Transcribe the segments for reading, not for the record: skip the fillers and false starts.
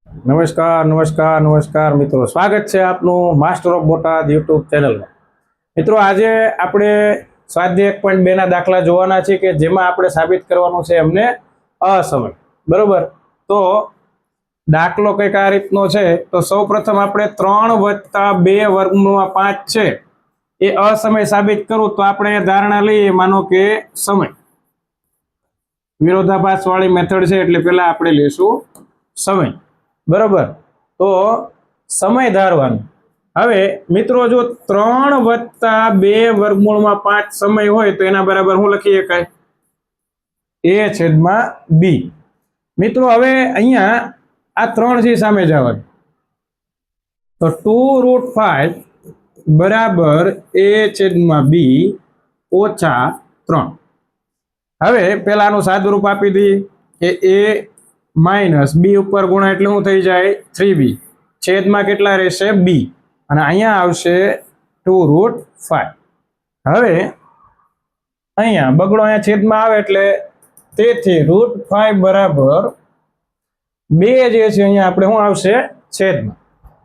નમસ્કાર નમસ્કાર નમસ્કાર મિત્રો, સ્વાગત છે આપનું માસ્ટર ઓફ બોટાદ યુટ્યુબ ચેનલમાં. મિત્રો, આજે આપણે સ્વાધ્યાય 1.2 ના દાખલા જોવાના છે કે જેમાં આપણે સાબિત કરવાનું છે એમને અસમય. બરોબર, તો દાખલો કંઈક આ રીતનો છે. તો સૌપ્રથમ આપણે 3 + 2 વર્ગમૂળમાં 5 છે એ અસમય સાબિત કરવું તો આપણે ધારણા લઈએ, માનો કે સમય. વિરોધાભાસ વાળી મેથડ છે એટલે પહેલા આપણે લઈશું સમય. બરોબર, તો સમય ધારવાનો. હવે મિત્રો, જો 3 + 2 વર્ગમૂળમાં 5 સમય હોય તો એના બરાબર શું લખી શકાય? a/b. મિત્રો, હવે અહીંયા આ 3 છે સામે જવાનું, તો 2√5 બરાબર a/b ઓછા 3. હવે પેલાનું સાદુરૂપ આપી દઈએ કે a માઇનસ b ઉપર ગુણા એટલે શું થઈ જાય? 3b. છેદમાં કેટલા રહેશે? b. અને અહીંયા આવશે 2√5. હવે અહીંયા બગડો અહીંયા છેદમાં આવે એટલે તેથી √5 બરાબર 2 જે છે અહીંયા આપણે શું આવશે? છેદમાં.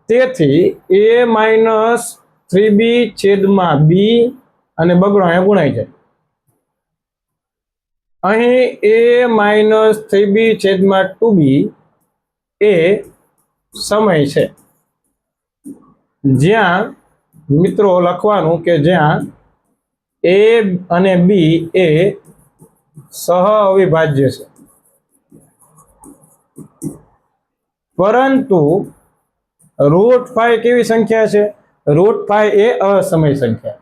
તેથી a માઇનસ 3b છેદમાં b અને બગડો અહીંયા ગુણાઈ જાય. અહીં a માઇનસ 3b છેદમાં 2b એ સમય છે. જ્યાં મિત્રો લખવાનું કે જ્યાં a અને b એ સહઅવિભાજ્ય છે, પરંતુ √5 કેવી સંખ્યા છે? √5 એ અસમય સંખ્યા.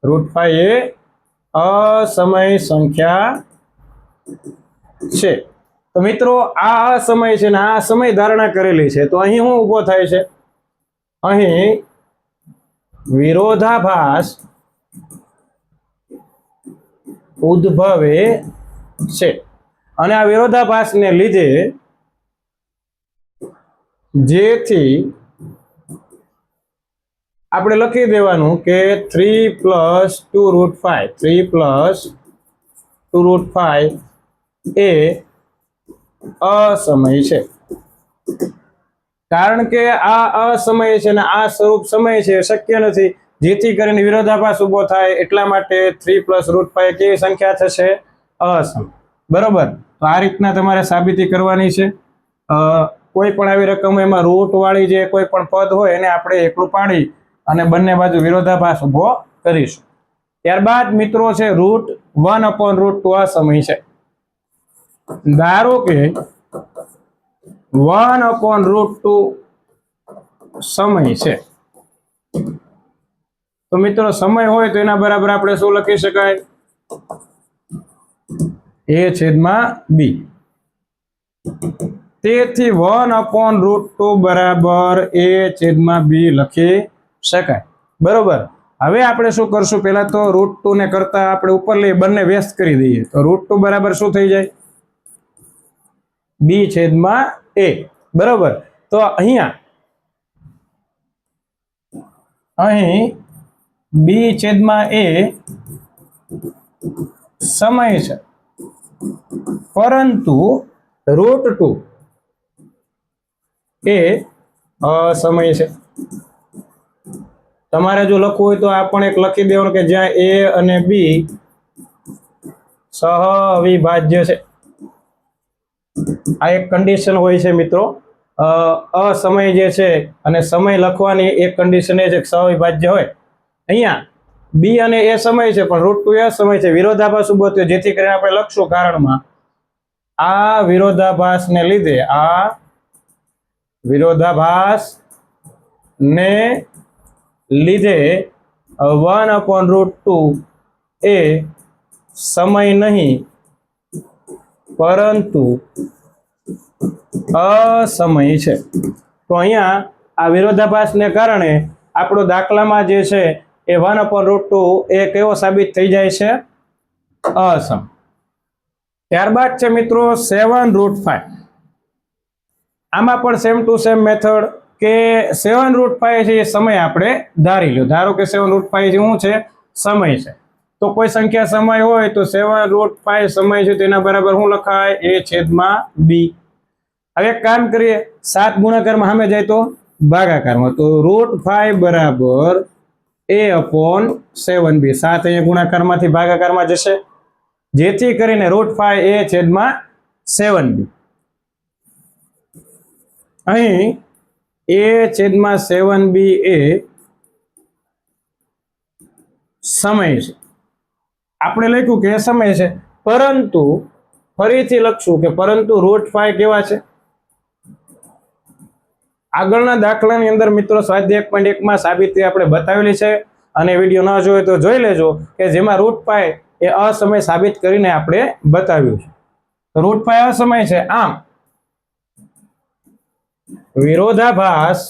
√5 એ અસમય સંખ્યા છે. તો મિત્રો, આ અસમય છે ને આ સમય ધારણા કરેલી છે. તો અહીં શું ઊભો થાય છે? અહીં વિરોધાભાસ ઉદ્ભવે છે. અને આ વિરોધાભાસને લીધે જેથી આપણે લખી દેવાનું કે 3 + 2√5 3 + 2√5 એ અસમય છે. કારણ કે આ અસમય છે ને આ સ્વરૂપ સમય છે, શક્ય નથી. જેથી કરીને વિરોધાભાસ ઉભો થાય એટલા માટે 3 + √5 કેવી સંખ્યા થશે? અસમય. બરોબર, તો આ રીતના તમારે સાબિતી કરવાની છે. કોઈ પણ આવી રકમ એમાં રૂટ વાળી જે કોઈ પણ પદ હોય એને આપણે એકલું પાડી અને બંને બાજુ વિરોધાભાસ ઉભો કરીશું. ત્યારબાદ મિત્રો છે √1/√2 અસમય છે. ધારો કે 1/√2 સમય છે. તો મિત્રો, સમય હોય તો એના બરાબર આપણે શું લખી શકાય? a/b. તેથી 1/√2 બરાબર a/b લખી શકાય. બરોબર, હવે આપણે શું કરશું? પહેલા તો √2 ને કરતા આપણે ઉપર લઈ બંને વ્યસ્ત કરી દઈએ. તો √2 બરાબર શું થઈ જાય? b/a. બરોબર, તો અહીં b/a સમય છે, પરંતુ √2 એ અસમય છે. તમારે જો લખવું હોય તો આ પણ એક લખી દેવાનું કે જ્યાં a અને b સહઅવિભાજ્ય છે. આ એક કન્ડિશન હોય છે મિત્રો. અસમય જે છે અને સમય લખવાની એક કન્ડિશન એ છે કે સહઅવિભાજ્ય હોય. અહીંયા b અને a સમય છે પણ √2 એ અસમય છે. વિરોધાભાસ ઉભો થયો, જેથી કરીને આપણે લખશું કારણમાં આ વિરોધાભાસને લીધે 1/√2 એ સમય નહીં પરંતુ અસમય છે. તો અહીંયા આ વિરોધાભાસને કારણે આપણો દાખલામાં જે છે એ 1/√2 એ કેવો સાબિત થઈ જાય છે? અસમય. ત્યારબાદ છે મિત્રો 7√5. આમાં પણ સેમ ટુ સેમ મેથડ કે 7√5 છે એ સમય આપણે ધારી લો. ધારો કે 7√5 શું છે? સમય છે. તો કોઈ સંખ્યા સમય હોય તો 7√5 સમય છે તેના બરાબર શું લખાય? a/b. હવે એક કામ કરીએ, 7 ગુણાકારમાં સામે જાય તો ભાગાકારમાં, તો √5 બરાબર a/7b. 7 અહીંયા ગુણાકારમાંથી ભાગાકારમાં જશે, જેથી કરીને √5 a છેદમાં 7b. અહીં a છેદમાં 7b એ સમય છે. આપણે લખ્યું કે સમય છે, પરંતુ ફરીથી લખશું કે પરંતુ √5 કેવા છે. આગળના દાખલાની અંદર મિત્રો સ્વાધ્યાય 1.1 માં સાબિતી આપણે બતાવેલી છે, અને વિડીયો ન જોયો તો જોઈ લેજો, કે જેમાં √5 એ અસમય સાબિત કરીને આપણે બતાવ્યું છે. √5 અસમય છે, આમ વિરોધાભાસ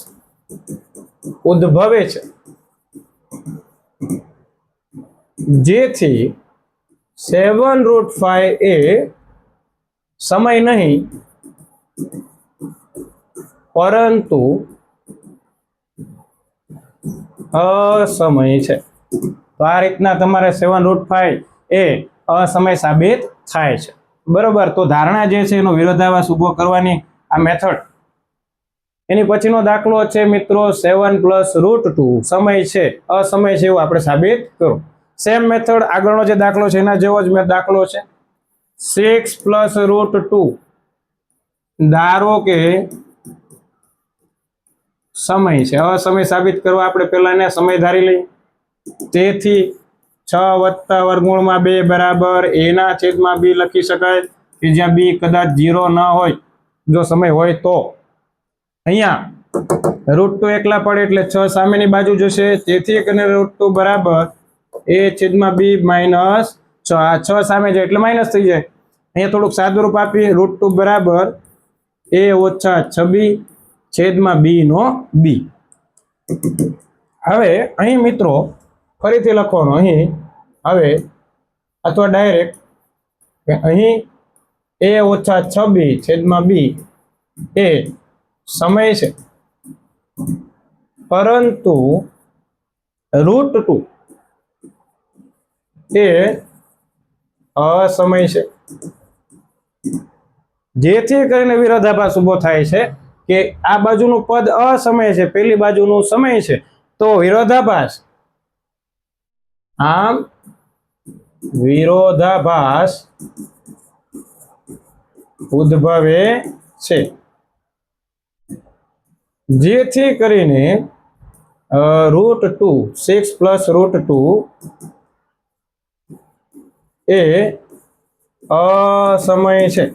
ઉદ્ભવે છે, જેથી 7√5 એ સમય નહીં પરંતુ અસમય છે. તો આ રીતના તમારે 7√5 એ અસમય સાબિત થાય છે. બરોબર. તો ધારણા જે છે એનો વિરોધાભાસ ઉભો કરવાની આ મેથડ. એની પછીનો દાખલો છે મિત્રો 7 + √2 સમય છે અસમય છે એવું આપણે સાબિત કરો. સેમ મેથડ આગળનો જે દાખલો છે એના જેવો જ દાખલો છે. 6 + √2 ધારો કે સમય છે, અસમય સાબિત કરવા આપણે પહેલા એને સમય ધારી લઈએ. તેથી 6 + √2 બરાબર a/b લખી શકાય, કે જ્યાં b કદાચ 0 ન હોય, જો સમય હોય તો. અહીંયા √2 એકલા પડે એટલે 6 સામેની બાજુ જશે, તેથી √2 બરાબર a/b - 6. આ 6 સામે જાય એટલે માઇનસ થઈ જાય. અહીંયા થોડુંક સાદુરૂપ આપી, √2 બરાબર a-6b છેદમાં b નો b. હવે અહીં મિત્રો ફરીથી લખવાનું, અહીં હવે અથવા ડાયરેક્ટ અહીં a-6b છેદમાં b એ સમય છે, પરંતુ √2 એ અસમય છે, જેથી કરીને વિરોધાભાસ ઉભો થાય છે કે આ બાજુનું પદ અસમય છે, પેલી બાજુનું સમય છે, તો વિરોધાભાસ, આમ વિરોધાભાસ ઉદ્ભવે છે, જેથી કરીને √2 6 + √2 એ અસમય છે.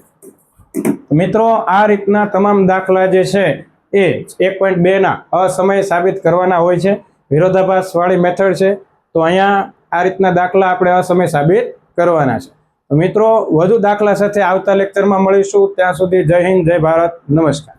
મિત્રો આ રીતના તમામ દાખલા જે છે એ 1.2 ના અસમય સાબિત કરવાના હોય છે. વિરોધાભાસ વાળી મેથડ છે. તો અહીંયા આ રીતના દાખલા આપણે અસમય સાબિત કરવાના છે. તો મિત્રો વધુ દાખલા સાથે આવતા લેક્ચરમાં મળીશું. ત્યાં સુધી જય હિન્દ, જય ભારત, નમસ્કાર.